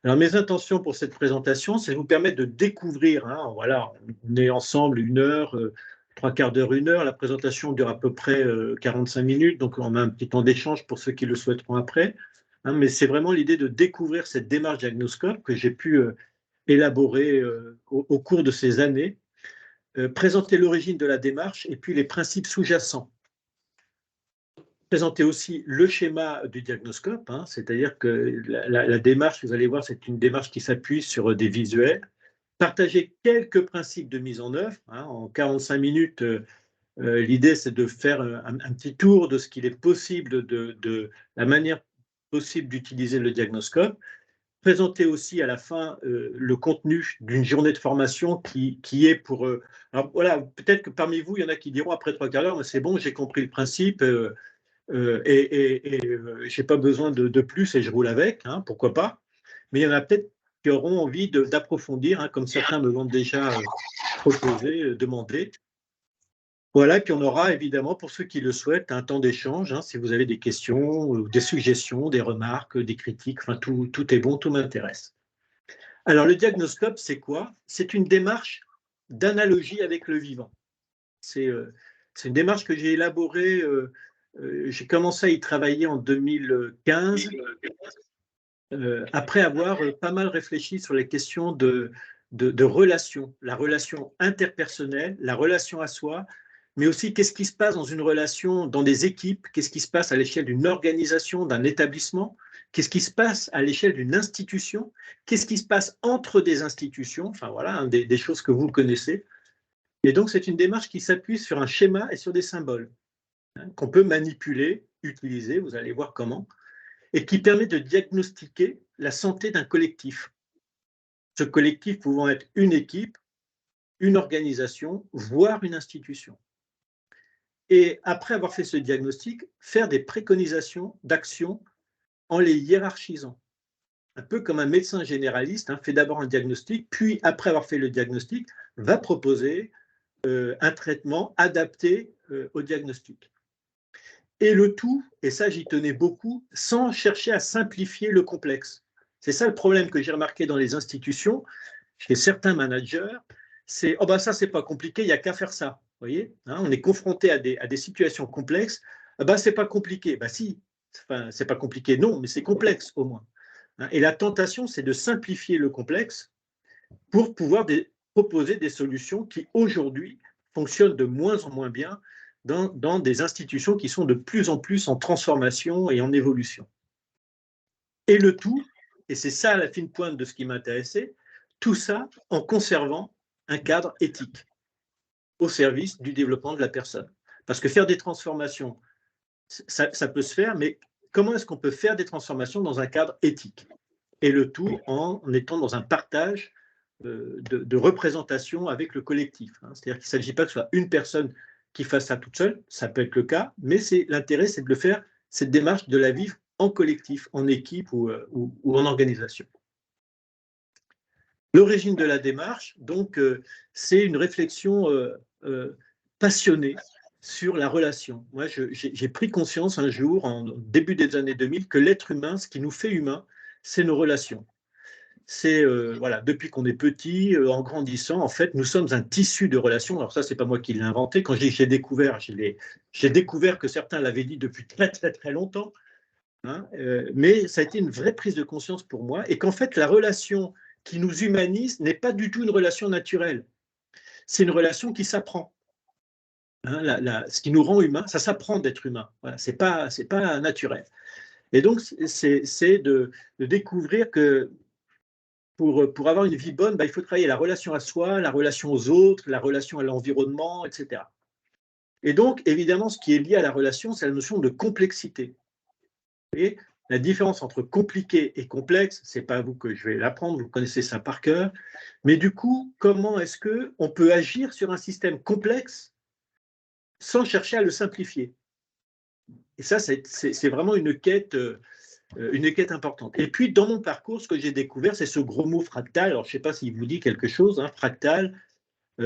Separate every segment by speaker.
Speaker 1: Alors, mes intentions pour cette présentation, c'est de vous permettre de découvrir, hein, voilà, on est ensemble 1 heure, 3/4 d'heure, 1 heure. La présentation dure à peu près 45 minutes, donc on a un petit temps d'échange pour ceux qui le souhaiteront après. Hein, mais c'est vraiment l'idée de découvrir cette démarche Diagnoscope que j'ai pu élaborer au cours de ces années, présenter l'origine de la démarche et puis les principes sous-jacents. Présenter aussi le schéma du Diagnoscope, hein, c'est-à-dire que la démarche, vous allez voir, c'est une démarche qui s'appuie sur des visuels. Partager quelques principes de mise en œuvre. Hein, en 45 minutes, l'idée, c'est de faire un petit tour de ce qu'il est possible, de la manière possible d'utiliser le Diagnoscope. Présenter aussi à la fin le contenu d'une journée de formation qui est pour... alors voilà, peut-être que parmi vous, il y en a qui diront après 3/4 d'heure, mais c'est bon, j'ai compris le principe, je n'ai pas besoin de plus et je roule avec, hein, pourquoi pas. Mais il y en a peut-être qui auront envie d'approfondir, hein, comme certains me l'ont déjà proposé, demandé. Voilà, puis on aura évidemment, pour ceux qui le souhaitent, un temps d'échange, hein, si vous avez des questions, des suggestions, des remarques, des critiques, enfin tout est bon, tout m'intéresse. Alors le Diagnoscope, c'est quoi? C'est une démarche d'analogie avec le vivant. C'est une démarche que j'ai élaborée, j'ai commencé à y travailler en 2015, après avoir pas mal réfléchi sur les questions de relations, la relation interpersonnelle, la relation à soi, mais aussi qu'est-ce qui se passe dans une relation, dans des équipes, qu'est-ce qui se passe à l'échelle d'une organisation, d'un établissement, qu'est-ce qui se passe à l'échelle d'une institution, qu'est-ce qui se passe entre des institutions, enfin voilà, hein, des choses que vous connaissez. Et donc, c'est une démarche qui s'appuie sur un schéma et sur des symboles, hein, qu'on peut manipuler, utiliser, vous allez voir comment, et qui permet de diagnostiquer la santé d'un collectif. Ce collectif pouvant être une équipe, une organisation, voire une institution. Et après avoir fait ce diagnostic, faire des préconisations d'action en les hiérarchisant. Un peu comme un médecin généraliste, hein, fait d'abord un diagnostic, puis après avoir fait le diagnostic, va proposer un traitement adapté au diagnostic. Et le tout, et ça j'y tenais beaucoup, sans chercher à simplifier le complexe. C'est ça le problème que j'ai remarqué dans les institutions, chez certains managers, c'est oh ben ça c'est pas compliqué, il n'y a qu'à faire ça. Vous voyez, hein, on est confronté à des situations complexes, ah ben c'est pas compliqué. Ben si, enfin, c'est pas compliqué, non, mais c'est complexe au moins. Hein, et la tentation, c'est de simplifier le complexe pour pouvoir proposer des solutions qui aujourd'hui fonctionnent de moins en moins bien dans des institutions qui sont de plus en plus en transformation et en évolution. Et le tout, et c'est ça la fine pointe de ce qui m'intéressait, tout ça en conservant un cadre éthique au service du développement de la personne. Parce que faire des transformations, ça peut se faire, mais comment est-ce qu'on peut faire des transformations dans un cadre éthique? Et le tout en étant dans un partage de représentation avec le collectif. Hein. C'est-à-dire qu'il ne s'agit pas que ce soit une personne qui fasse ça toute seule, ça peut être le cas, mais l'intérêt, c'est de le faire, cette démarche, de la vivre en collectif, en équipe ou en organisation. L'origine de la démarche, donc, c'est une réflexion passionnée sur la relation. Moi, j'ai pris conscience un jour, en début des années 2000, que l'être humain, ce qui nous fait humain, c'est nos relations. C'est voilà, depuis qu'on est petit, en grandissant, en fait, nous sommes un tissu de relations. Alors ça, c'est pas moi qui l'ai inventé. Quand j'ai découvert, j'ai découvert que certains l'avaient dit depuis très très très longtemps. Hein, mais ça a été une vraie prise de conscience pour moi, et qu'en fait, la relation qui nous humanise n'est pas du tout une relation naturelle. C'est une relation qui s'apprend. Hein, ce qui nous rend humains, ça s'apprend d'être humain. Voilà, c'est pas naturel. Et donc, c'est de découvrir que pour avoir une vie bonne, il faut travailler la relation à soi, la relation aux autres, la relation à l'environnement, etc. Et donc, évidemment, ce qui est lié à la relation, c'est la notion de complexité. Vous voyez, la différence entre compliqué et complexe, ce n'est pas à vous que je vais l'apprendre, vous connaissez ça par cœur. Mais du coup, comment est-ce qu'on peut agir sur un système complexe sans chercher à le simplifier? Et ça, c'est vraiment une quête importante. Et puis, dans mon parcours, ce que j'ai découvert, c'est ce gros mot fractal. Alors, je ne sais pas s'il vous dit quelque chose, hein, fractal.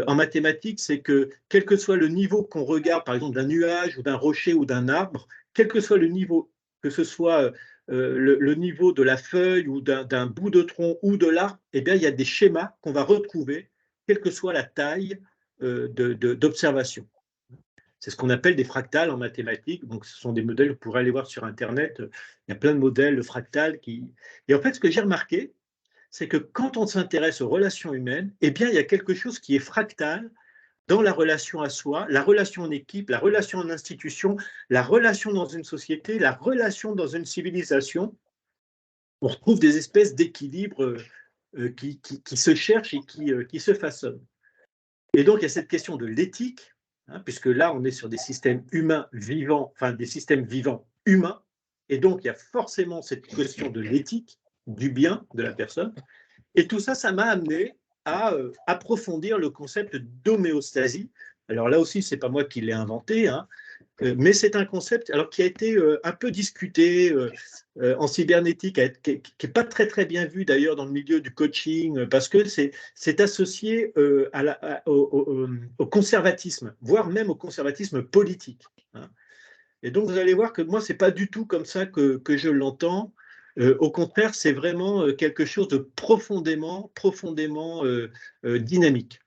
Speaker 1: En mathématiques, c'est que quel que soit le niveau qu'on regarde, par exemple, d'un nuage ou d'un rocher ou d'un arbre, quel que soit le niveau, que ce soit le niveau de la feuille ou d'un bout de tronc ou de l'arbre, eh bien, il y a des schémas qu'on va retrouver, quelle que soit la taille d'observation. C'est ce qu'on appelle des fractales en mathématiques. Donc, ce sont des modèles, vous pourrez aller voir sur Internet. Il y a plein de modèles fractales qui. Et en fait, ce que j'ai remarqué, c'est que quand on s'intéresse aux relations humaines, eh bien, il y a quelque chose qui est fractal dans la relation à soi, la relation en équipe, la relation en institution, la relation dans une société, la relation dans une civilisation. On retrouve des espèces d'équilibres qui se cherchent et qui se façonnent. Et donc, il y a cette question de l'éthique, hein, puisque là, on est sur des systèmes humains vivants, enfin des systèmes vivants humains, et donc il y a forcément cette question de l'éthique, du bien de la personne. Et tout ça, ça m'a amené à approfondir le concept d'homéostasie. Alors là aussi, ce n'est pas moi qui l'ai inventé, hein, mais c'est un concept alors, qui a été un peu discuté en cybernétique, qui n'est pas très, très bien vu d'ailleurs dans le milieu du coaching, parce que c'est associé au conservatisme, voire même au conservatisme politique, hein. Et donc, vous allez voir que moi, ce n'est pas du tout comme ça que je l'entends. Au contraire, c'est vraiment quelque chose de profondément, profondément dynamique.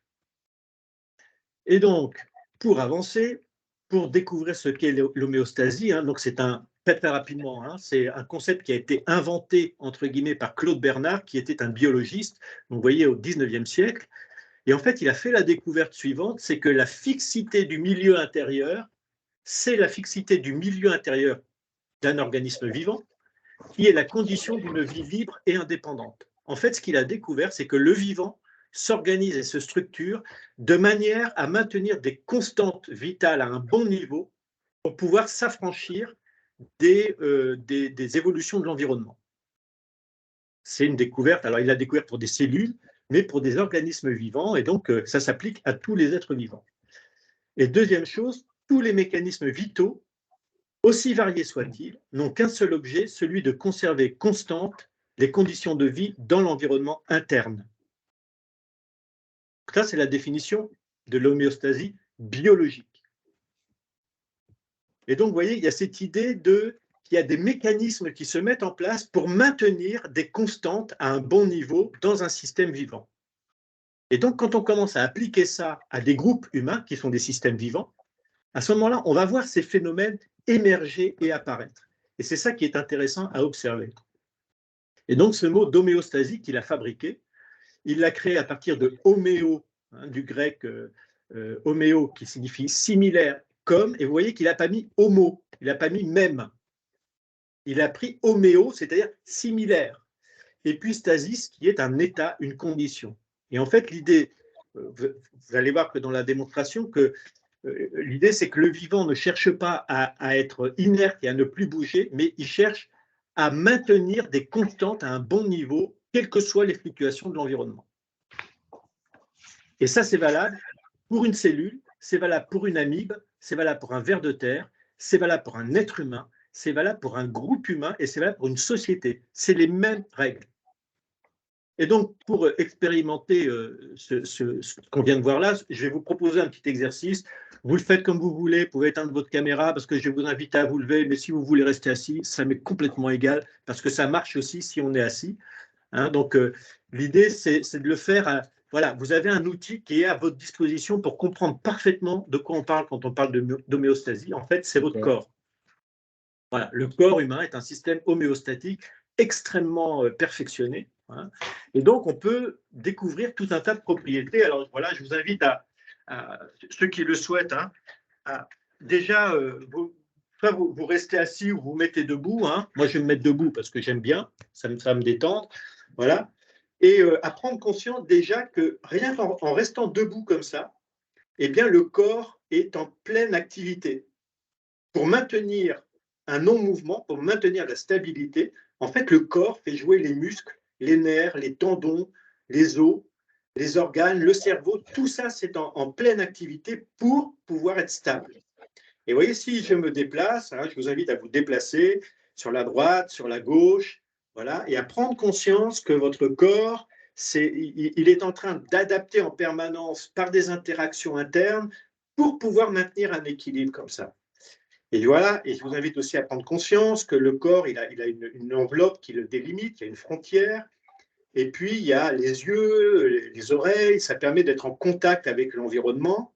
Speaker 1: Et donc, pour avancer, pour découvrir ce qu'est l'homéostasie, hein, donc c'est très, très rapidement, hein, c'est un concept qui a été inventé, entre guillemets, par Claude Bernard, qui était un biologiste, donc vous voyez, au 19e siècle. Et en fait, il a fait la découverte suivante, c'est que la fixité du milieu intérieur, c'est la fixité du milieu intérieur d'un organisme vivant, qui est la condition d'une vie libre et indépendante. En fait, ce qu'il a découvert, c'est que le vivant s'organise et se structure de manière à maintenir des constantes vitales à un bon niveau pour pouvoir s'affranchir des évolutions de l'environnement. C'est une découverte. Alors, il l'a découvert pour des cellules, mais pour des organismes vivants, et donc ça s'applique à tous les êtres vivants. Et deuxième chose, tous les mécanismes vitaux, aussi variés soient-ils, n'ont qu'un seul objet, celui de conserver constantes les conditions de vie dans l'environnement interne. Ça, c'est la définition de l'homéostasie biologique. Et donc, vous voyez, il y a cette idée qu'il y a des mécanismes qui se mettent en place pour maintenir des constantes à un bon niveau dans un système vivant. Et donc, quand on commence à appliquer ça à des groupes humains qui sont des systèmes vivants, à ce moment-là, on va voir ces phénomènes émerger et apparaître. Et c'est ça qui est intéressant à observer. Et donc, ce mot d'homéostasie qu'il a fabriqué, il l'a créé à partir de homéo, hein, du grec homéo, qui signifie similaire, comme, et vous voyez qu'il n'a pas mis homo, il n'a pas mis même. Il a pris homéo, c'est-à-dire similaire, et puis stasis, qui est un état, une condition. Et en fait, l'idée, vous allez voir que dans la démonstration, que l'idée, c'est que le vivant ne cherche pas à être inerte et à ne plus bouger, mais il cherche à maintenir des constantes à un bon niveau, quelles que soient les fluctuations de l'environnement. Et ça, c'est valable pour une cellule, c'est valable pour une amibe, c'est valable pour un ver de terre, c'est valable pour un être humain, c'est valable pour un groupe humain et c'est valable pour une société. C'est les mêmes règles. Et donc, pour expérimenter ce qu'on vient de voir là, je vais vous proposer un petit exercice. Vous le faites comme vous voulez, vous pouvez éteindre votre caméra parce que je vais vous inviter à vous lever, mais si vous voulez rester assis, ça m'est complètement égal parce que ça marche aussi si on est assis, hein. Donc, l'idée, c'est de le faire. Voilà, vous avez un outil qui est à votre disposition pour comprendre parfaitement de quoi on parle quand on parle d'homéostasie. En fait, c'est votre corps. Voilà, le corps humain est un système homéostatique extrêmement perfectionné, hein. Et donc, on peut découvrir tout un tas de propriétés. Alors, voilà, je vous invite à ceux qui le souhaitent, hein, déjà, soit vous restez assis ou vous mettez debout, hein. Moi, je vais me mettre debout parce que j'aime bien, ça me détendre. Voilà. Et à prendre conscience déjà que rien qu'en restant debout comme ça, eh bien, le corps est en pleine activité. Pour maintenir un non-mouvement, pour maintenir la stabilité, en fait, le corps fait jouer les muscles, les nerfs, les tendons, les os, les organes, le cerveau, tout ça, c'est en pleine activité pour pouvoir être stable. Et vous voyez, si je me déplace, hein, je vous invite à vous déplacer sur la droite, sur la gauche, voilà, et à prendre conscience que votre corps, il est en train d'adapter en permanence par des interactions internes pour pouvoir maintenir un équilibre comme ça. Et voilà, et je vous invite aussi à prendre conscience que le corps, il a une enveloppe qui le délimite, il y a une frontière, et puis il y a les yeux, les oreilles, ça permet d'être en contact avec l'environnement,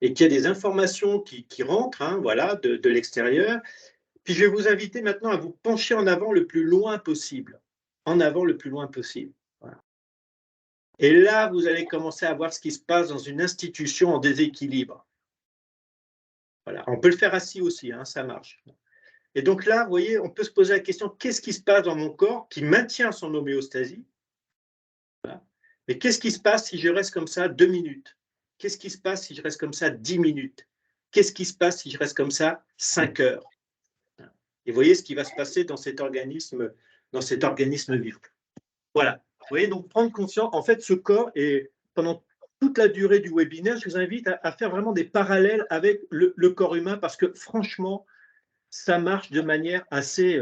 Speaker 1: et qu'il y a des informations qui rentrent, hein, voilà, de l'extérieur. Puis je vais vous inviter maintenant à vous pencher en avant le plus loin possible, en avant le plus loin possible. Voilà. Et là, vous allez commencer à voir ce qui se passe dans une institution en déséquilibre. Voilà. On peut le faire assis aussi, hein, ça marche. Et donc là, vous voyez, on peut se poser la question, qu'est-ce qui se passe dans mon corps qui maintient son homéostasie? Voilà. Mais qu'est-ce qui se passe si je reste comme ça 2 minutes? Qu'est-ce qui se passe si je reste comme ça 10 minutes? Qu'est-ce qui se passe si je reste comme ça 5 heures? Et vous voyez ce qui va se passer dans cet organisme vivant. Voilà. Vous voyez, donc prendre conscience, en fait, ce corps, et pendant toute la durée du webinaire, je vous invite à faire vraiment des parallèles avec le corps humain, parce que franchement, ça marche de manière assez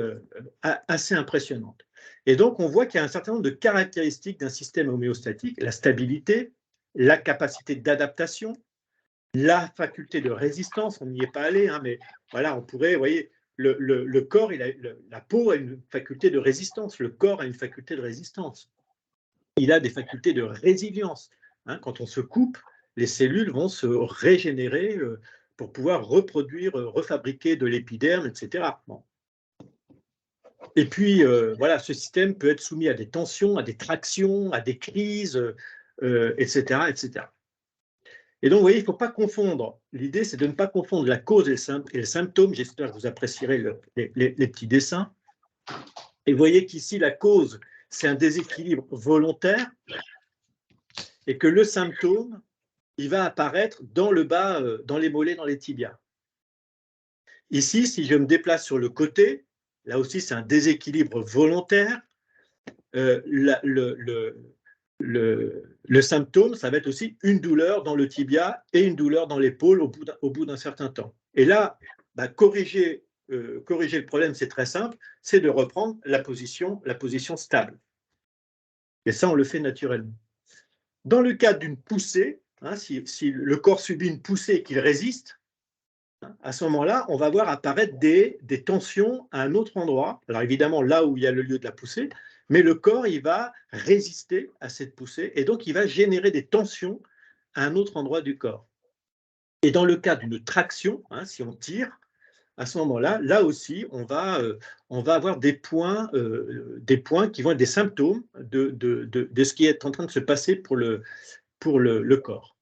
Speaker 1: impressionnante. Et donc, on voit qu'il y a un certain nombre de caractéristiques d'un système homéostatique: la stabilité, la capacité d'adaptation, la faculté de résistance. On n'y est pas allé, hein, mais voilà, on pourrait, vous voyez, le corps, la peau a une faculté de résistance, le corps a une faculté de résistance. Il a des facultés de résilience. Hein, quand on se coupe, les cellules vont se régénérer pour pouvoir reproduire, refabriquer de l'épiderme, etc. Bon. Et puis, voilà, ce système peut être soumis à des tensions, à des tractions, à des crises, etc., etc. Et donc, vous voyez, il ne faut pas confondre. L'idée, c'est de ne pas confondre la cause et le symptôme. J'espère que vous apprécierez les petits dessins. Et vous voyez qu'ici, la cause, c'est un déséquilibre volontaire, et que le symptôme, il va apparaître dans le bas, dans les mollets, dans les tibias. Ici, si je me déplace sur le côté, là aussi, c'est un déséquilibre volontaire. Le symptôme, ça va être aussi une douleur dans le tibia et une douleur dans l'épaule au bout d'un certain temps. Et là, bah, corriger le problème, c'est très simple, c'est de reprendre la position stable. Et ça, on le fait naturellement. Dans le cas d'une poussée, hein, si le corps subit une poussée et qu'il résiste, hein, à ce moment-là, on va voir apparaître des tensions à un autre endroit. Alors évidemment, là où il y a le lieu de la poussée, mais le corps, il va résister à cette poussée, et donc il va générer des tensions à un autre endroit du corps. Et dans le cas d'une traction, hein, si on tire, à ce moment-là, là aussi, on va avoir des points qui vont être des symptômes de ce qui est en train de se passer pour le corps.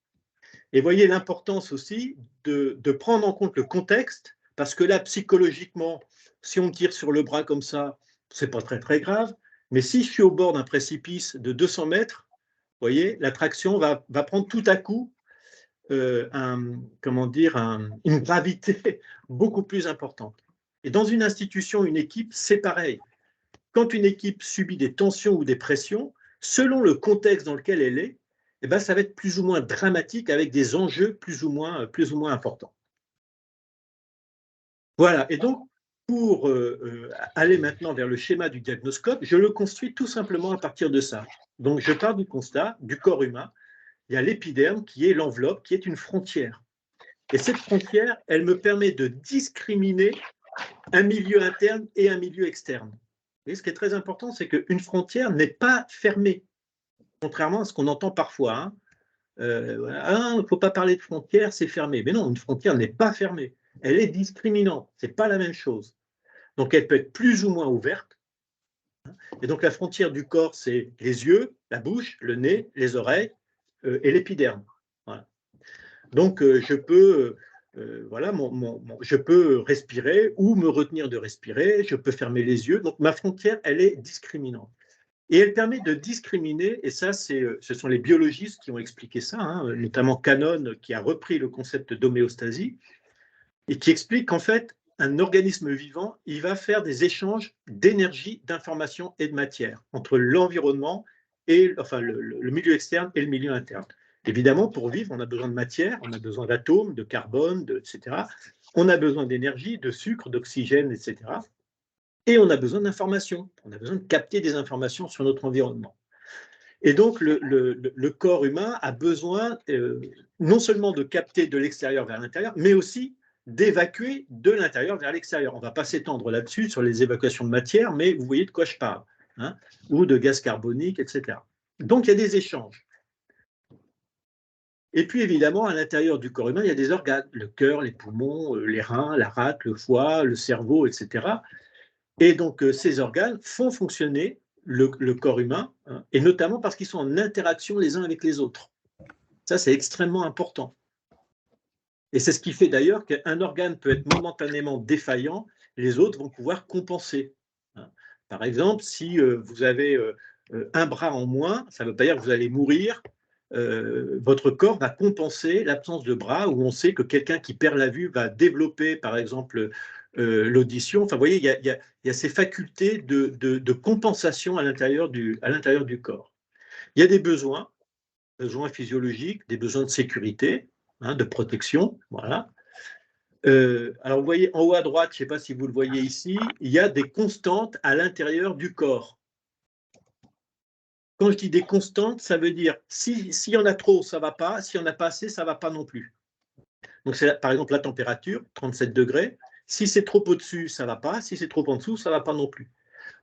Speaker 1: Et voyez l'importance aussi de prendre en compte le contexte, parce que là, psychologiquement, si on tire sur le bras comme ça, c'est pas très très grave, mais si je suis au bord d'un précipice de 200 mètres, vous voyez, la traction va prendre tout à coup une gravité beaucoup plus importante. Et dans une institution, une équipe, c'est pareil. Quand une équipe subit des tensions ou des pressions, selon le contexte dans lequel elle est, eh ben, ça va être plus ou moins dramatique, avec des enjeux plus ou moins importants. Voilà, et donc, pour aller maintenant vers le schéma du diagnoscope, je le construis tout simplement à partir de ça. Donc, je pars du constat du corps humain. Il y a l'épiderme qui est l'enveloppe, qui est une frontière. Et cette frontière, elle me permet de discriminer un milieu interne et un milieu externe. Et ce qui est très important, c'est qu'une frontière n'est pas fermée, contrairement à ce qu'on entend parfois. Hein. Il ne faut pas parler de frontière, c'est fermé. Mais non, une frontière n'est pas fermée. Elle est discriminante. Ce n'est pas la même chose. Donc, elle peut être plus ou moins ouverte. Et donc, la frontière du corps, c'est les yeux, la bouche, le nez, les oreilles et l'épiderme. Voilà. Donc, je peux je peux respirer ou me retenir de respirer, je peux fermer les yeux. Donc, ma frontière, elle est discriminante. Et elle permet de discriminer, et ça, ce sont les biologistes qui ont expliqué ça, hein, notamment Cannon, qui a repris le concept d'homéostasie, et qui explique qu'en fait, un organisme vivant, il va faire des échanges d'énergie, d'information et de matière entre l'environnement et le milieu externe et le milieu interne. Évidemment, pour vivre, on a besoin de matière, on a besoin d'atomes, de carbone, etc. On a besoin d'énergie, de sucre, d'oxygène, etc. Et on a besoin d'informations. On a besoin de capter des informations sur notre environnement. Et donc, le corps humain a besoin non seulement de capter de l'extérieur vers l'intérieur, mais aussi d'évacuer de l'intérieur vers l'extérieur. On ne va pas s'étendre là-dessus sur les évacuations de matière, mais vous voyez de quoi je parle, hein, ou de gaz carbonique, etc. Donc, il y a des échanges. Et puis, évidemment, à l'intérieur du corps humain, il y a des organes, le cœur, les poumons, les reins, la rate, le foie, le cerveau, etc. Et donc, ces organes font fonctionner le corps humain, hein, et notamment parce qu'ils sont en interaction les uns avec les autres. Ça, c'est extrêmement important. Et c'est ce qui fait d'ailleurs qu'un organe peut être momentanément défaillant, les autres vont pouvoir compenser. Par exemple, si vous avez un bras en moins, ça ne veut pas dire que vous allez mourir. Votre corps va compenser l'absence de bras, où on sait que quelqu'un qui perd la vue va développer, par exemple, l'audition. Enfin, vous voyez, il y a ces facultés de compensation à l'intérieur du corps. Il y a des besoins physiologiques, des besoins de sécurité, hein, de protection, voilà. Alors, vous voyez en haut à droite, je ne sais pas si vous le voyez ici, il y a des constantes à l'intérieur du corps. Quand je dis des constantes, ça veut dire s'il y en a trop, ça ne va pas, s'il n'y en a pas assez, ça ne va pas non plus. Donc, c'est par exemple la température, 37 degrés. Si c'est trop au-dessus, ça ne va pas. Si c'est trop en dessous, ça ne va pas non plus.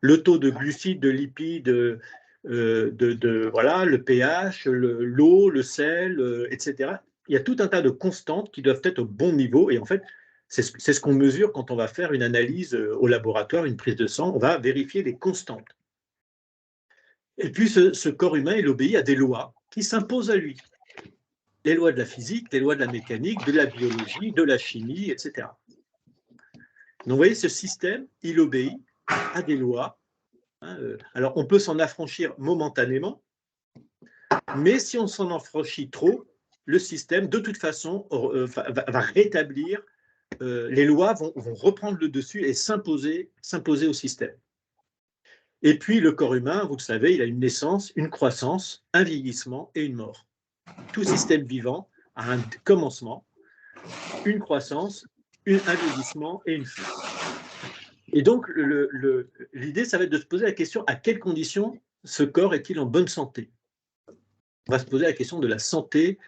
Speaker 1: Le taux de glucides, de lipides, voilà, le pH, l'eau, le sel, etc. Il y a tout un tas de constantes qui doivent être au bon niveau. Et en fait, c'est ce qu'on mesure quand on va faire une analyse au laboratoire, une prise de sang. On va vérifier les constantes. Et puis, ce corps humain, il obéit à des lois qui s'imposent à lui. Les lois de la physique, les lois de la mécanique, de la biologie, de la chimie, etc. Donc, vous voyez, ce système, il obéit à des lois. Alors, on peut s'en affranchir momentanément, mais si on s'en affranchit trop, le système, de toute façon, va rétablir, les lois vont reprendre le dessus et s'imposer au système. Et puis, le corps humain, vous le savez, il a une naissance, une croissance, un vieillissement et une mort. Tout système vivant a un commencement, une croissance, un vieillissement et une fin. Et donc, l'idée, ça va être de se poser la question, à quelles conditions ce corps est-il en bonne santé? On va se poser la question de la santé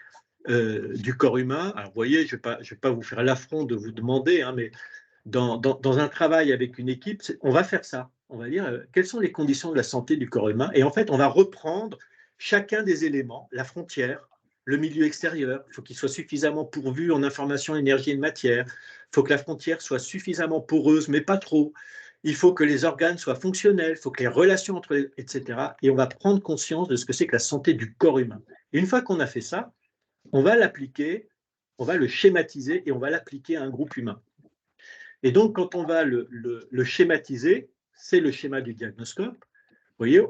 Speaker 1: du corps humain. Alors, vous voyez, je ne vais pas vous faire l'affront de vous demander, hein, mais dans un travail avec une équipe, on va faire ça. On va dire quelles sont les conditions de la santé du corps humain. Et en fait, on va reprendre chacun des éléments, la frontière, le milieu extérieur. Il faut qu'il soit suffisamment pourvu en information, énergie et matière. Il faut que la frontière soit suffisamment poreuse, mais pas trop. Il faut que les organes soient fonctionnels, il faut que les relations entre eux, etc. Et on va prendre conscience de ce que c'est que la santé du corps humain. Et une fois qu'on a fait ça, on va l'appliquer, on va le schématiser et on va l'appliquer à un groupe humain. Et donc, quand on va le schématiser, c'est le schéma du diagnoscope. Vous voyez,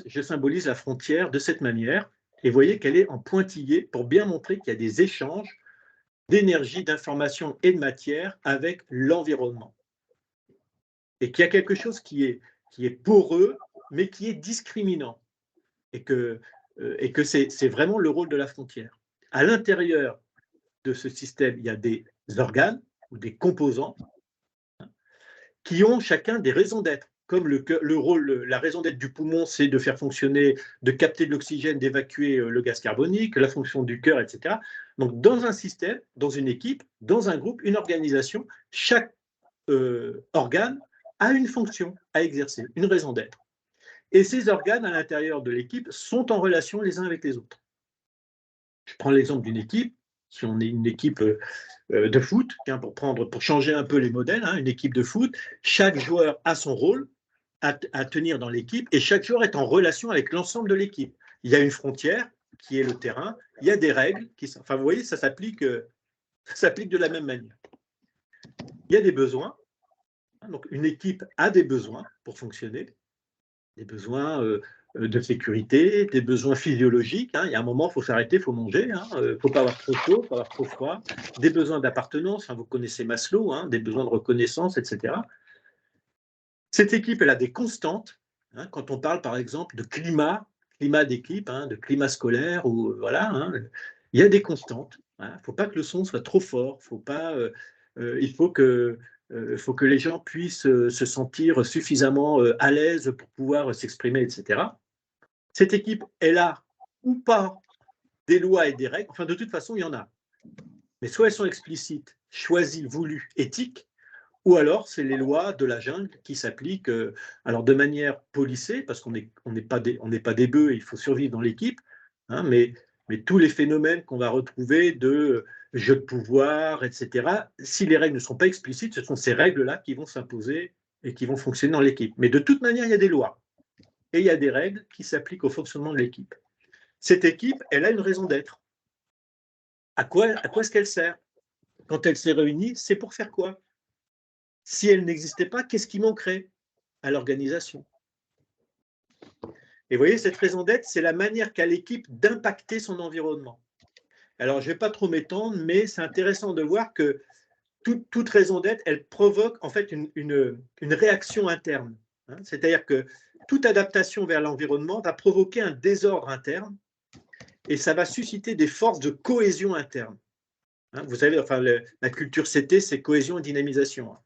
Speaker 1: je symbolise la frontière de cette manière. Et vous voyez qu'elle est en pointillé pour bien montrer qu'il y a des échanges d'énergie, d'information et de matière avec l'environnement. Et qu'il y a quelque chose qui est poreux, mais qui est discriminant. Et que c'est vraiment le rôle de la frontière. À l'intérieur de ce système, il y a des organes ou des composants qui ont chacun des raisons d'être. Comme la raison d'être du poumon, c'est de faire fonctionner, de capter de l'oxygène, d'évacuer le gaz carbonique, la fonction du cœur, etc. Donc, dans un système, dans une équipe, dans un groupe, une organisation, chaque organe a une fonction à exercer, une raison d'être. Et ces organes à l'intérieur de l'équipe sont en relation les uns avec les autres. Je prends l'exemple d'une équipe. Si on est une équipe de foot, pour changer un peu les modèles, hein, une équipe de foot, chaque joueur a son rôle à tenir dans l'équipe et chaque joueur est en relation avec l'ensemble de l'équipe. Il y a une frontière qui est le terrain, il y a des règles enfin, vous voyez, ça s'applique de la même manière. Il y a des besoins. Donc, une équipe a des besoins pour fonctionner, des besoins de sécurité, des besoins physiologiques. Hein. Il y a un moment, il faut s'arrêter, il faut manger. Il ne faut pas avoir trop chaud, il ne faut pas avoir trop froid. Des besoins d'appartenance, vous connaissez Maslow, hein, des besoins de reconnaissance, etc. Cette équipe, elle a des constantes. Hein, quand on parle, par exemple, de climat d'équipe, hein, de climat scolaire, ou voilà, hein, il y a des constantes. Il ne faut pas que le son soit trop fort. Il faut que les gens puissent se sentir suffisamment à l'aise pour pouvoir s'exprimer, etc. Cette équipe, elle a ou pas des lois et des règles. Enfin, de toute façon, il y en a. Mais soit elles sont explicites choisies, voulues, éthiques, ou alors c'est les lois de la jungle qui s'appliquent alors de manière policée, parce qu'on n'est pas des bœufs, il faut survivre dans l'équipe, hein, mais tous les phénomènes qu'on va retrouver de jeu de pouvoir, etc., si les règles ne sont pas explicites, ce sont ces règles-là qui vont s'imposer et qui vont fonctionner dans l'équipe. Mais de toute manière, il y a des lois et il y a des règles qui s'appliquent au fonctionnement de l'équipe. Cette équipe, elle a une raison d'être. À quoi est-ce qu'elle sert? Quand elle s'est réunie, c'est pour faire quoi? Si elle n'existait pas, qu'est-ce qui manquerait à l'organisation? Et vous voyez, cette raison d'être, c'est la manière qu'a l'équipe d'impacter son environnement. Alors, je ne vais pas trop m'étendre, mais c'est intéressant de voir que toute raison d'être, elle provoque en fait une réaction interne. Hein. C'est-à-dire que toute adaptation vers l'environnement va provoquer un désordre interne et ça va susciter des forces de cohésion interne. Hein, vous savez, enfin, la culture CT, c'est cohésion et dynamisation. Hein.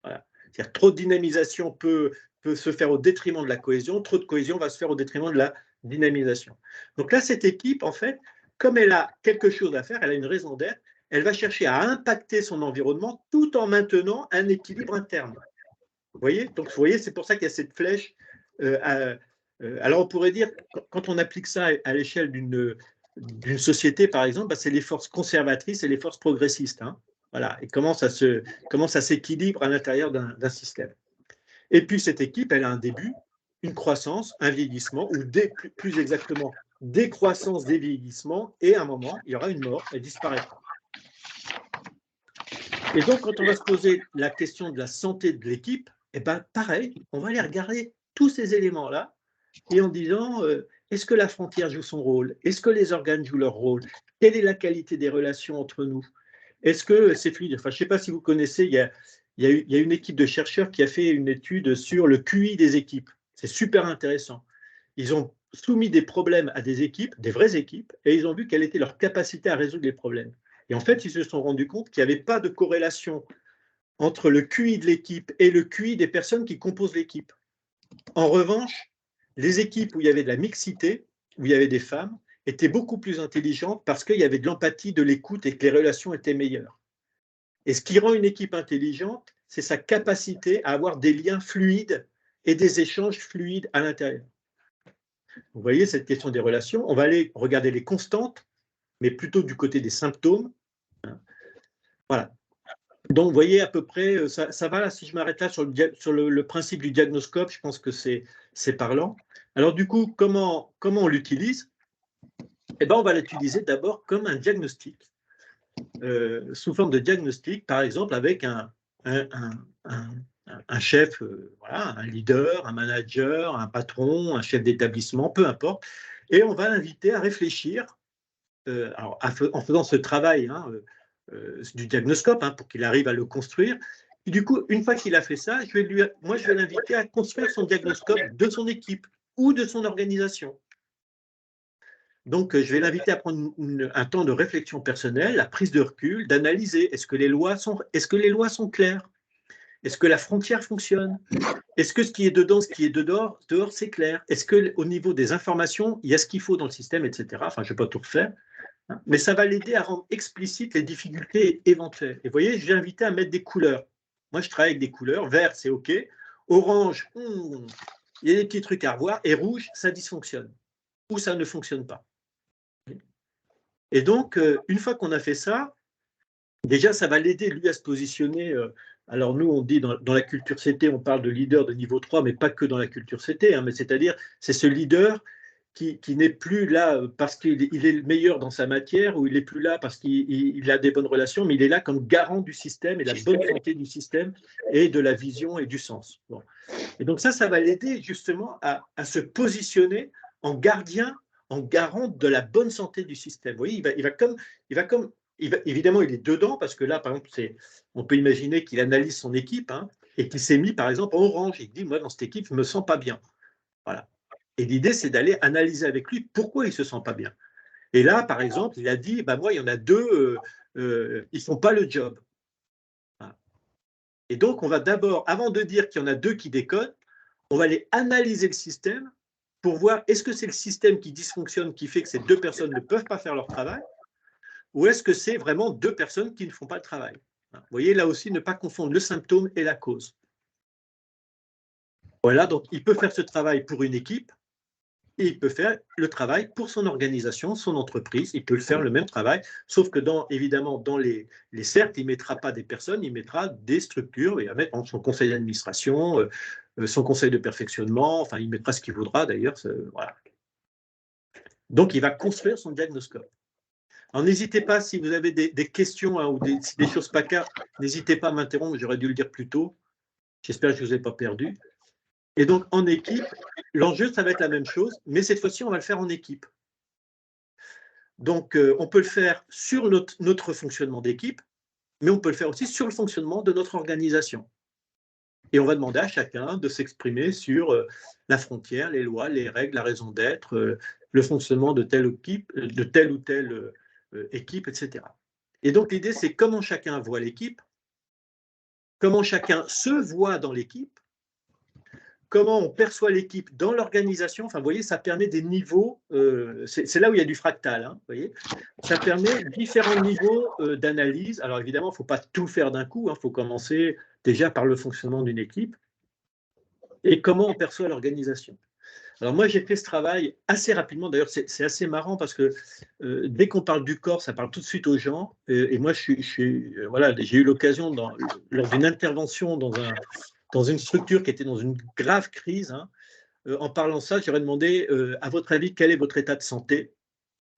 Speaker 1: Voilà. C'est-à-dire, trop de dynamisation peut se faire au détriment de la cohésion, trop de cohésion va se faire au détriment de la dynamisation. Donc là, cette équipe, en fait, comme elle a quelque chose à faire, elle a une raison d'être, elle va chercher à impacter son environnement tout en maintenant un équilibre interne. Vous voyez? Donc, vous voyez, c'est pour ça qu'il y a cette flèche. Alors, on pourrait dire, quand on applique ça à l'échelle d'une société, par exemple, bah, c'est les forces conservatrices et les forces progressistes. Hein. Voilà, et comment ça s'équilibre à l'intérieur d'un système. Et puis, cette équipe, elle a un début, une croissance, un vieillissement, ou plus exactement, décroissance des vieillissements, et à un moment, il y aura une mort, elle disparaîtra. Et donc, quand on va se poser la question de la santé de l'équipe, eh ben, pareil, on va aller regarder tous ces éléments-là, et en disant, est-ce que la frontière joue son rôle? Est-ce que les organes jouent leur rôle? Quelle est la qualité des relations entre nous? Est-ce que c'est fluide? Enfin, je ne sais pas si vous connaissez, il y a une équipe de chercheurs qui a fait une étude sur le QI des équipes. C'est super intéressant. Ils ont soumis des problèmes à des équipes, des vraies équipes, et ils ont vu quelle était leur capacité à résoudre les problèmes. Et en fait, ils se sont rendus compte qu'il n'y avait pas de corrélation entre le QI de l'équipe et le QI des personnes qui composent l'équipe. En revanche, les équipes où il y avait de la mixité, où il y avait des femmes, étaient beaucoup plus intelligentes parce qu'il y avait de l'empathie, de l'écoute et que les relations étaient meilleures. Et ce qui rend une équipe intelligente, c'est sa capacité à avoir des liens fluides et des échanges fluides à l'intérieur. Vous voyez, cette question des relations, on va aller regarder les constantes, mais plutôt du côté des symptômes. Voilà. Donc, vous voyez à peu près, ça va là, si je m'arrête là sur le principe du diagnoscope, je pense que c'est parlant. Alors, du coup, comment on l'utilise? Eh ben, on va l'utiliser d'abord comme un diagnostic, sous forme de diagnostic, par exemple, avec un chef, voilà, un leader, un manager, un patron, un chef d'établissement, peu importe, et on va l'inviter à réfléchir, alors, en faisant ce travail du diagnoscope, hein, pour qu'il arrive à le construire. Et du coup, une fois qu'il a fait ça, je vais l'inviter à construire son diagnoscope de son équipe ou de son organisation. Donc, je vais l'inviter à prendre un temps de réflexion personnelle, la prise de recul, d'analyser. Est-ce que les lois sont claires? Est-ce que la frontière fonctionne? Est-ce que ce qui est dedans, ce qui est dehors, c'est clair? Est-ce qu'au niveau des informations, il y a ce qu'il faut dans le système, etc. Enfin, je ne vais pas tout refaire. Mais ça va l'aider à rendre explicites les difficultés éventuelles. Et vous voyez, je l'ai invité à mettre des couleurs. Moi, je travaille avec des couleurs. Vert, c'est OK. Orange, il y a des petits trucs à revoir. Et rouge, ça dysfonctionne. Ou ça ne fonctionne pas. Et donc, une fois qu'on a fait ça, déjà, ça va l'aider, lui, à se positionner. Alors, nous, on dit dans la culture CT, on parle de leader de niveau 3, mais pas que dans la culture CT. Hein, mais c'est-à-dire, c'est ce leader qui n'est plus là parce qu'il est le meilleur dans sa matière, ou il n'est plus là parce qu'il a des bonnes relations, mais il est là comme garant du système et la bonne santé du système et de la vision et du sens. Bon. Et donc ça va l'aider justement à se positionner en gardien, en garant de la bonne santé du système. Vous voyez, évidemment, il est dedans parce que là, par exemple, on peut imaginer qu'il analyse son équipe, hein, et qu'il s'est mis, par exemple, en orange. Il dit, moi, dans cette équipe, je ne me sens pas bien. Voilà. Et l'idée, c'est d'aller analyser avec lui pourquoi il ne se sent pas bien. Et là, par exemple, il a dit, bah, moi, il y en a deux, ils ne font pas le job. Voilà. Et donc, on va d'abord, avant de dire qu'il y en a deux qui déconnent, on va aller analyser le système pour voir est-ce que c'est le système qui dysfonctionne, qui fait que ces deux personnes ne peuvent pas faire leur travail, ou est-ce que c'est vraiment deux personnes qui ne font pas le travail. Vous voyez, là aussi, ne pas confondre le symptôme et la cause. Voilà, donc il peut faire ce travail pour une équipe et il peut faire le travail pour son organisation, son entreprise. Il peut faire le même travail, sauf que évidemment, dans les cercles, il ne mettra pas des personnes, il mettra des structures. Il va mettre son conseil d'administration, son conseil de perfectionnement, enfin, il mettra ce qu'il voudra d'ailleurs. Voilà. Donc, il va construire son diagnoscope. Alors, n'hésitez pas, si vous avez des questions ou des choses pas claires, n'hésitez pas à m'interrompre, j'aurais dû le dire plus tôt. J'espère que je ne vous ai pas perdu. Et donc, en équipe, l'enjeu, ça va être la même chose, mais cette fois-ci, on va le faire en équipe. Donc, on peut le faire sur notre fonctionnement d'équipe, mais on peut le faire aussi sur le fonctionnement de notre organisation. Et on va demander à chacun de s'exprimer sur la frontière, les lois, les règles, la raison d'être, le fonctionnement de telle ou telle équipe, etc. Et donc, l'idée, c'est comment chacun voit l'équipe, comment chacun se voit dans l'équipe, comment on perçoit l'équipe dans l'organisation. Enfin, vous voyez, ça permet des niveaux, c'est là où il y a du fractal, hein, vous voyez. Ça permet différents niveaux d'analyse. Alors, évidemment, il ne faut pas tout faire d'un coup, il faut commencer déjà par le fonctionnement d'une équipe et comment on perçoit l'organisation. Alors moi, j'ai fait ce travail assez rapidement. D'ailleurs, c'est assez marrant parce que dès qu'on parle du corps, ça parle tout de suite aux gens. Et moi, voilà, j'ai eu l'occasion, lors d'une intervention dans une structure qui était dans une grave crise, hein, en parlant de ça, j'aurais demandé, à votre avis, quel est votre état de santé?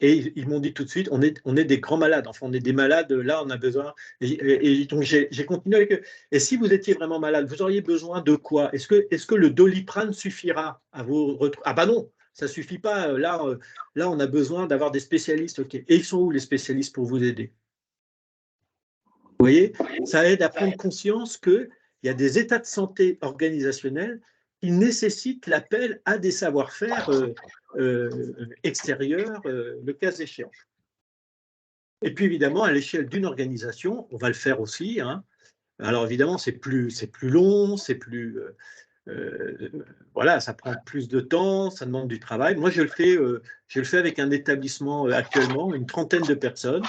Speaker 1: Et ils m'ont dit tout de suite, on est des grands malades. Enfin, on est des malades, là, on a besoin. Et donc, j'ai continué avec eux. Et si vous étiez vraiment malade, vous auriez besoin de quoi? Est-ce que le Doliprane suffira à vous retrouver? Ah, bah non, ça ne suffit pas. Là, on a besoin d'avoir des spécialistes. OK. Et ils sont où les spécialistes pour vous aider? Vous voyez, ça aide à prendre conscience qu'il y a des états de santé organisationnels qui nécessitent l'appel à des savoir-faire extérieurs, le cas échéant. Et puis évidemment, à l'échelle d'une organisation, on va le faire aussi, hein. Alors évidemment, c'est plus long, c'est plus voilà, ça prend plus de temps, ça demande du travail. Moi, je le fais avec un établissement actuellement, une trentaine de personnes.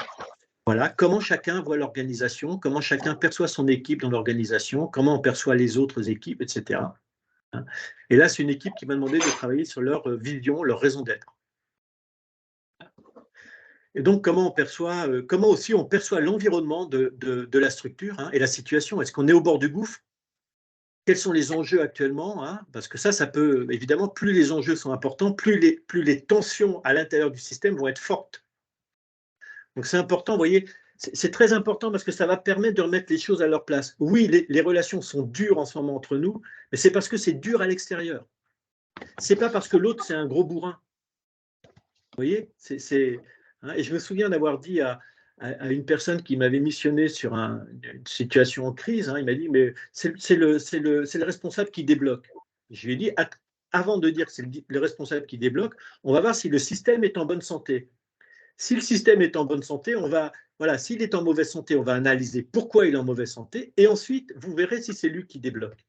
Speaker 1: Voilà, comment chacun voit l'organisation, comment chacun perçoit son équipe dans l'organisation, comment on perçoit les autres équipes, etc. Et là, c'est une équipe qui m'a demandé de travailler sur leur vision, leur raison d'être. Et donc, comment aussi on perçoit l'environnement de la structure, hein, et la situation. Est-ce qu'on est au bord du gouffre? Quels sont les enjeux actuellement, hein? Parce que ça peut, évidemment, plus les enjeux sont importants, plus les tensions à l'intérieur du système vont être fortes. Donc, c'est important, vous voyez, c'est très important parce que ça va permettre de remettre les choses à leur place. Oui, les relations sont dures en ce moment entre nous, mais c'est parce que c'est dur à l'extérieur. Ce n'est pas parce que l'autre, c'est un gros bourrin. Vous voyez, hein, et je me souviens d'avoir dit à une personne qui m'avait missionné sur une situation en crise, hein, il m'a dit, mais c'est le responsable qui débloque. Je lui ai dit, avant de dire que c'est le responsable qui débloque, on va voir si le système est en bonne santé. Si le système est en bonne santé, voilà, s'il est en mauvaise santé, on va analyser pourquoi il est en mauvaise santé, et ensuite, vous verrez si c'est lui qui débloque.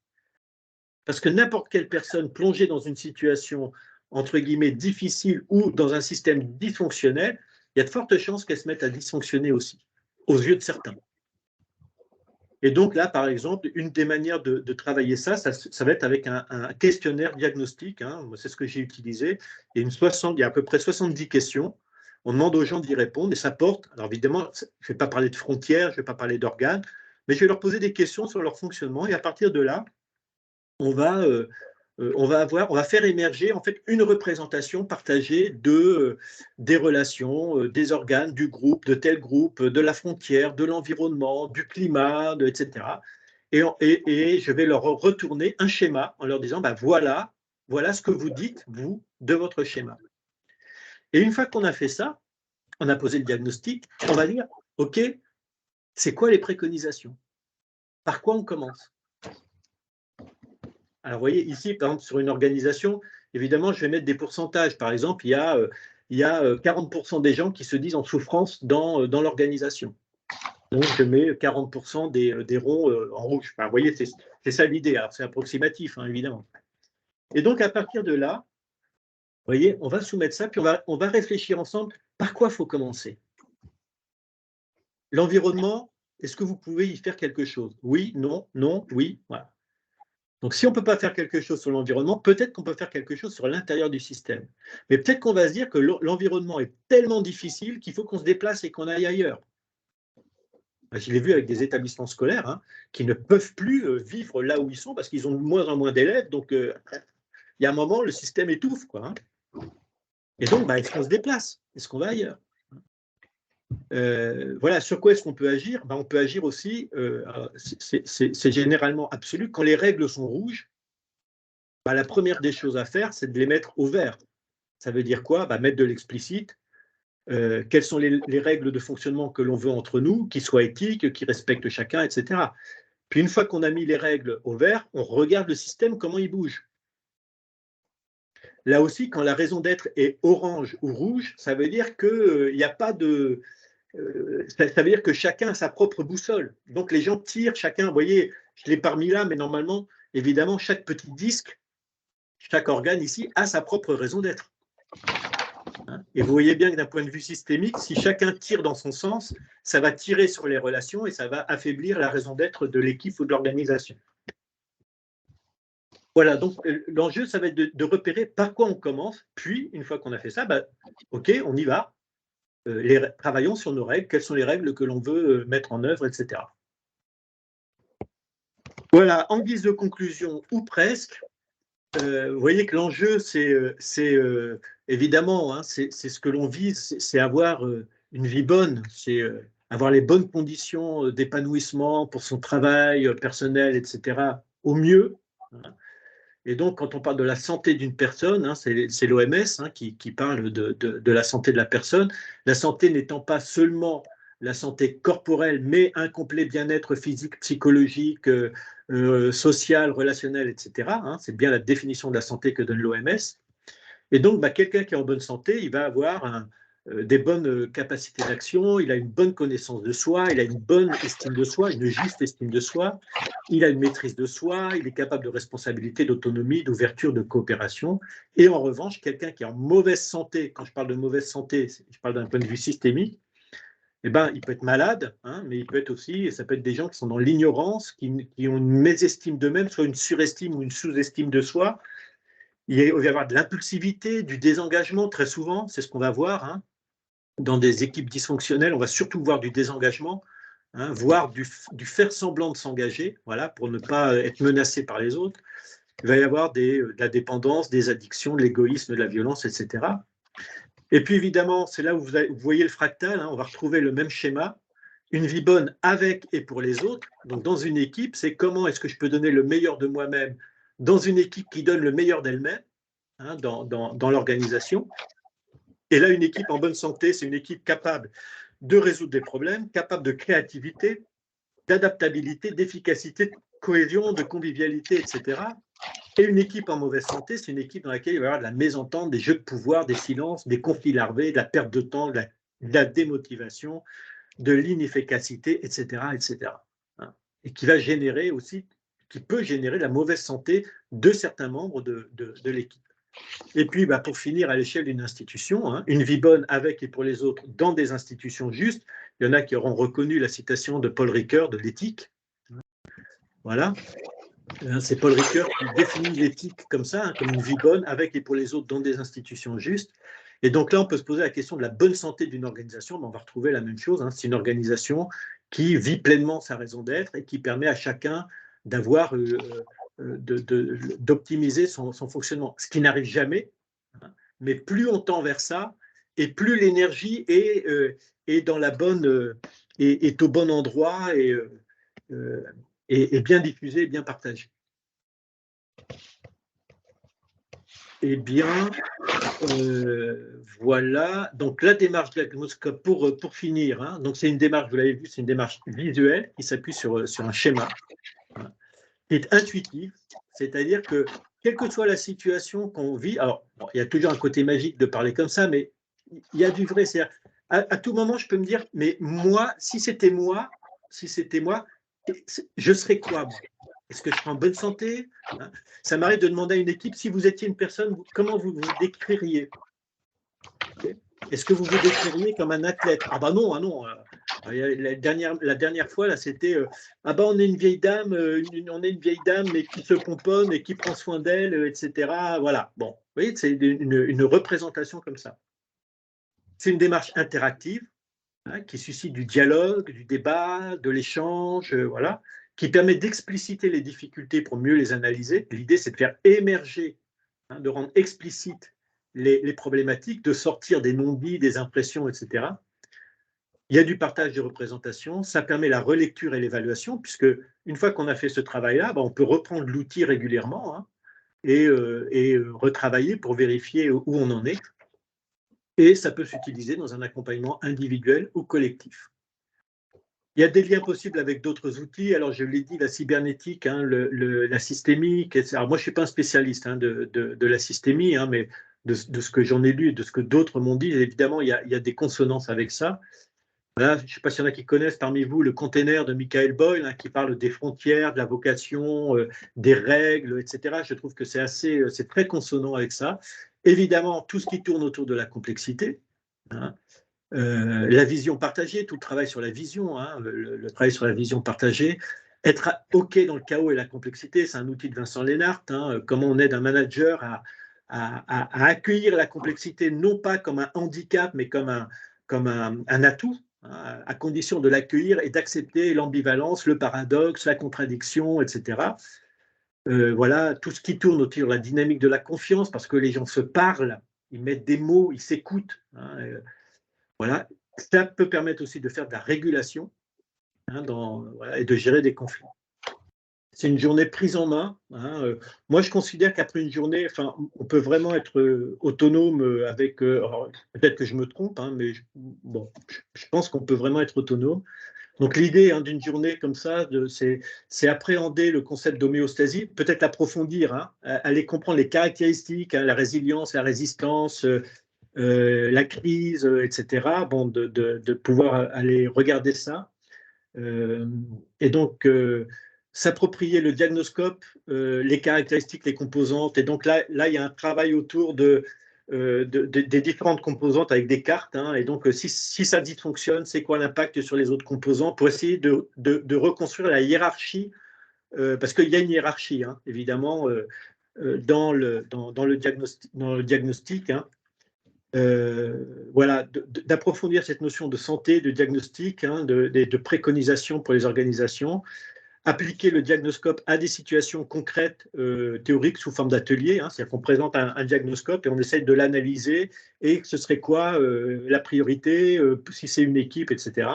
Speaker 1: Parce que n'importe quelle personne plongée dans une situation, entre guillemets, difficile ou dans un système dysfonctionnel, il y a de fortes chances qu'elle se mette à dysfonctionner aussi, aux yeux de certains. Et donc là, par exemple, une des manières de travailler ça va être avec un questionnaire diagnostique, hein, c'est ce que j'ai utilisé. Il y a à peu près 70 questions. On demande aux gens d'y répondre et ça porte, alors évidemment, je ne vais pas parler de frontières, je ne vais pas parler d'organes, mais je vais leur poser des questions sur leur fonctionnement et à partir de là, on va faire émerger en fait une représentation partagée des relations, des organes, du groupe, de tel groupe, de la frontière, de l'environnement, du climat, etc. Et je vais leur retourner un schéma en leur disant, voilà ce que vous dites, vous, de votre schéma. Et une fois qu'on a fait ça, on a posé le diagnostic, on va dire, OK, c'est quoi les préconisations? Par quoi on commence? Alors, vous voyez, ici, par exemple, sur une organisation, évidemment, je vais mettre des pourcentages. Par exemple, il y a 40% des gens qui se disent en souffrance dans l'organisation. Donc, je mets 40% des ronds en rouge. Enfin, vous voyez, c'est ça l'idée. Alors, c'est approximatif, hein, évidemment. Et donc, à partir de là, vous voyez, on va soumettre ça, puis on va réfléchir ensemble par quoi il faut commencer. L'environnement, est-ce que vous pouvez y faire quelque chose? Oui, non, non, oui, voilà. Donc, si on ne peut pas faire quelque chose sur l'environnement, peut-être qu'on peut faire quelque chose sur l'intérieur du système. Mais peut-être qu'on va se dire que l'environnement est tellement difficile qu'il faut qu'on se déplace et qu'on aille ailleurs. Je l'ai vu avec des établissements scolaires qui ne peuvent plus vivre là où ils sont parce qu'ils ont de moins en moins d'élèves. Donc, il y a un moment, le système étouffe, quoi. Et donc, est-ce qu'on se déplace? Est-ce qu'on va ailleurs? Voilà, sur quoi est-ce qu'on peut agir? On peut agir aussi, c'est généralement absolu, quand les règles sont rouges, la première des choses à faire, c'est de les mettre au vert. Ça veut dire quoi? Mettre de l'explicite. Quelles sont les règles de fonctionnement que l'on veut entre nous, qui soient éthiques, qui respectent chacun, etc. Puis une fois qu'on a mis les règles au vert, on regarde le système, comment il bouge. Là aussi, quand la raison d'être est orange ou rouge, ça veut dire qu'il n'y a pas de... ça veut dire que chacun a sa propre boussole. Donc les gens tirent chacun, vous voyez, je l'ai pas mis là, mais normalement, évidemment, chaque petit disque, chaque organe ici a sa propre raison d'être. Et vous voyez bien que d'un point de vue systémique, si chacun tire dans son sens, ça va tirer sur les relations et ça va affaiblir la raison d'être de l'équipe ou de l'organisation. Voilà, donc l'enjeu, ça va être de repérer par quoi on commence, puis une fois qu'on a fait ça, ok, on y va, travaillons sur nos règles, quelles sont les règles que l'on veut mettre en œuvre, etc. Voilà, en guise de conclusion, ou presque, vous voyez que l'enjeu, c'est évidemment, c'est ce que l'on vise, c'est avoir une vie bonne, c'est avoir les bonnes conditions d'épanouissement pour son travail personnel, etc., au mieux. Et donc, quand on parle de la santé d'une personne, c'est l'OMS qui parle de la santé de la personne, la santé n'étant pas seulement la santé corporelle, mais un complet bien-être physique, psychologique, social, relationnel, etc. C'est bien la définition de la santé que donne l'OMS. Et donc, quelqu'un qui est en bonne santé, il va avoir des bonnes capacités d'action, il a une bonne connaissance de soi, il a une bonne estime de soi, une juste estime de soi, il a une maîtrise de soi, il est capable de responsabilité, d'autonomie, d'ouverture, de coopération. Et en revanche, quelqu'un qui est en mauvaise santé, quand je parle de mauvaise santé, je parle d'un point de vue systémique, il peut être malade, mais il peut être aussi, ça peut être des gens qui sont dans l'ignorance, qui ont une mésestime d'eux-mêmes, soit une surestime ou une sous-estime de soi. Il va y avoir de l'impulsivité, du désengagement, très souvent, c'est ce qu'on va voir. Dans des équipes dysfonctionnelles, on va surtout voir du désengagement, voire du faire semblant de s'engager, voilà, pour ne pas être menacé par les autres. Il va y avoir de la dépendance, des addictions, de l'égoïsme, de la violence, etc. Et puis évidemment, c'est là où vous voyez le fractal, on va retrouver le même schéma. Une vie bonne avec et pour les autres. Donc dans une équipe, c'est comment est-ce que je peux donner le meilleur de moi-même dans une équipe qui donne le meilleur d'elle-même dans l'organisation. Et là, une équipe en bonne santé, c'est une équipe capable de résoudre des problèmes, capable de créativité, d'adaptabilité, d'efficacité, de cohésion, de convivialité, etc. Et une équipe en mauvaise santé, c'est une équipe dans laquelle il va y avoir de la mésentente, des jeux de pouvoir, des silences, des conflits larvés, de la perte de temps, de la démotivation, de l'inefficacité, etc., etc. Et qui va générer aussi, qui peut générer la mauvaise santé de certains membres de l'équipe. Et puis, pour finir, à l'échelle d'une institution, une vie bonne avec et pour les autres dans des institutions justes. Il y en a qui auront reconnu la citation de Paul Ricoeur de l'éthique. Voilà. C'est Paul Ricoeur qui définit l'éthique comme ça, comme une vie bonne avec et pour les autres dans des institutions justes. Et donc là, on peut se poser la question de la bonne santé d'une organisation. On va retrouver la même chose. C'est une organisation qui vit pleinement sa raison d'être et qui permet à chacun d'avoir d'optimiser son fonctionnement, ce qui n'arrive jamais, mais plus on tend vers ça, et plus l'énergie est dans la bonne, est au bon endroit et bien diffusée, bien partagée. Eh bien, voilà. Donc la démarche de l'Agnoscope, pour finir, donc c'est une démarche, vous l'avez vu, c'est une démarche visuelle qui s'appuie sur un schéma, qui est intuitif, c'est-à-dire que quelle que soit la situation qu'on vit, alors il y a toujours un côté magique de parler comme ça, mais il y a du vrai. C'est-à-dire, à tout moment, je peux me dire, mais moi, si c'était moi, je serais quoi, moi? Est-ce que je serais en bonne santé? Ça m'arrive de demander à une équipe, si vous étiez une personne, comment vous vous décririez? Est-ce que vous vous décririez comme un athlète? Ah non, La dernière fois, là, c'était ah ben, on est une vieille dame, mais qui se pomponne et qui prend soin d'elle, etc. Voilà. Bon, vous voyez, c'est une représentation comme ça. C'est une démarche interactive, hein, qui suscite du dialogue, du débat, de l'échange, voilà, qui permet d'expliciter les difficultés pour mieux les analyser. L'idée, c'est de faire émerger, hein, de rendre explicite les problématiques, de sortir des non-dits, des impressions, etc. Il y a du partage de représentations, ça permet la relecture et l'évaluation, puisque une fois qu'on a fait ce travail-là, on peut reprendre l'outil régulièrement, hein, et retravailler pour vérifier où on en est. Et ça peut s'utiliser dans un accompagnement individuel ou collectif. Il y a des liens possibles avec d'autres outils. Alors, je l'ai dit, la cybernétique, hein, la systémie. Alors, moi, je ne suis pas un spécialiste, hein, de la systémie, hein, mais de ce que j'en ai lu, de ce que d'autres m'ont dit, évidemment, il y a des consonances avec ça. Voilà, je ne sais pas s'il y en a qui connaissent parmi vous le container de Michael Boyle, hein, qui parle des frontières, de la vocation, des règles, etc. Je trouve que c'est très consonant avec ça. Évidemment, tout ce qui tourne autour de la complexité, hein, la vision partagée, tout le travail sur la vision, hein, le travail sur la vision partagée, être OK dans le chaos et la complexité, c'est un outil de Vincent Lennart, hein, comment on aide un manager à accueillir la complexité, non pas comme un handicap, mais comme un atout, hein, à condition de l'accueillir et d'accepter l'ambivalence, le paradoxe, la contradiction, etc. Voilà, tout ce qui tourne autour de la dynamique de la confiance, parce que les gens se parlent, ils mettent des mots, ils s'écoutent, hein, voilà. Ça peut permettre aussi de faire de la régulation, hein, voilà, et de gérer des conflits. C'est une journée prise en main, hein. Moi, je considère qu'après une journée, enfin, on peut vraiment être autonome avec. Peut-être que je me trompe, hein, mais bon, je pense qu'on peut vraiment être autonome. Donc, l'idée, hein, d'une journée comme ça, c'est appréhender le concept d'homéostasie, peut-être approfondir, hein, aller comprendre les caractéristiques, hein, la résilience, la résistance, la crise, etc. Bon, de pouvoir aller regarder ça. Et donc, s'approprier le diagnoscope, les caractéristiques, les composantes. Et donc là, il y a un travail autour des différentes composantes avec des cartes, hein. Et donc, si ça dysfonctionne, c'est quoi l'impact sur les autres composants pour essayer de reconstruire la hiérarchie, parce qu'il y a une hiérarchie, hein, évidemment, dans le diagnostic, hein. Voilà, d'approfondir cette notion de santé, de diagnostic, hein, de préconisation pour les organisations, appliquer le diagnoscope à des situations concrètes, théoriques sous forme d'atelier, hein, c'est-à-dire qu'on présente un diagnoscope et on essaie de l'analyser et ce serait quoi la priorité, si c'est une équipe, etc.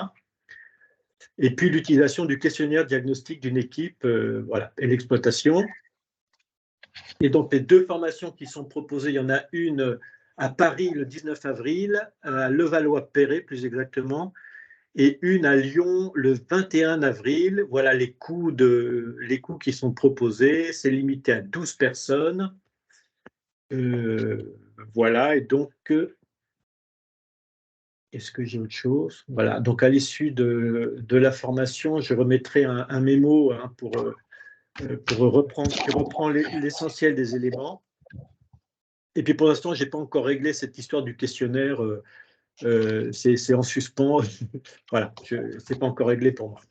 Speaker 1: Et puis l'utilisation du questionnaire diagnostique d'une équipe, voilà, et l'exploitation. Et donc les deux formations qui sont proposées, il y en a une à Paris le 19 avril, à Levallois-Perret plus exactement, et une à Lyon le 21 avril. Voilà les coûts qui sont proposés. C'est limité à 12 personnes. Voilà, et donc, est-ce que j'ai autre chose? Voilà, donc à l'issue de la formation, je remettrai un mémo, hein, pour reprendre, qui reprend l'essentiel des éléments. Et puis pour l'instant, je n'ai pas encore réglé cette histoire du questionnaire. C'est en suspens. Voilà, ce n'est pas encore réglé pour moi.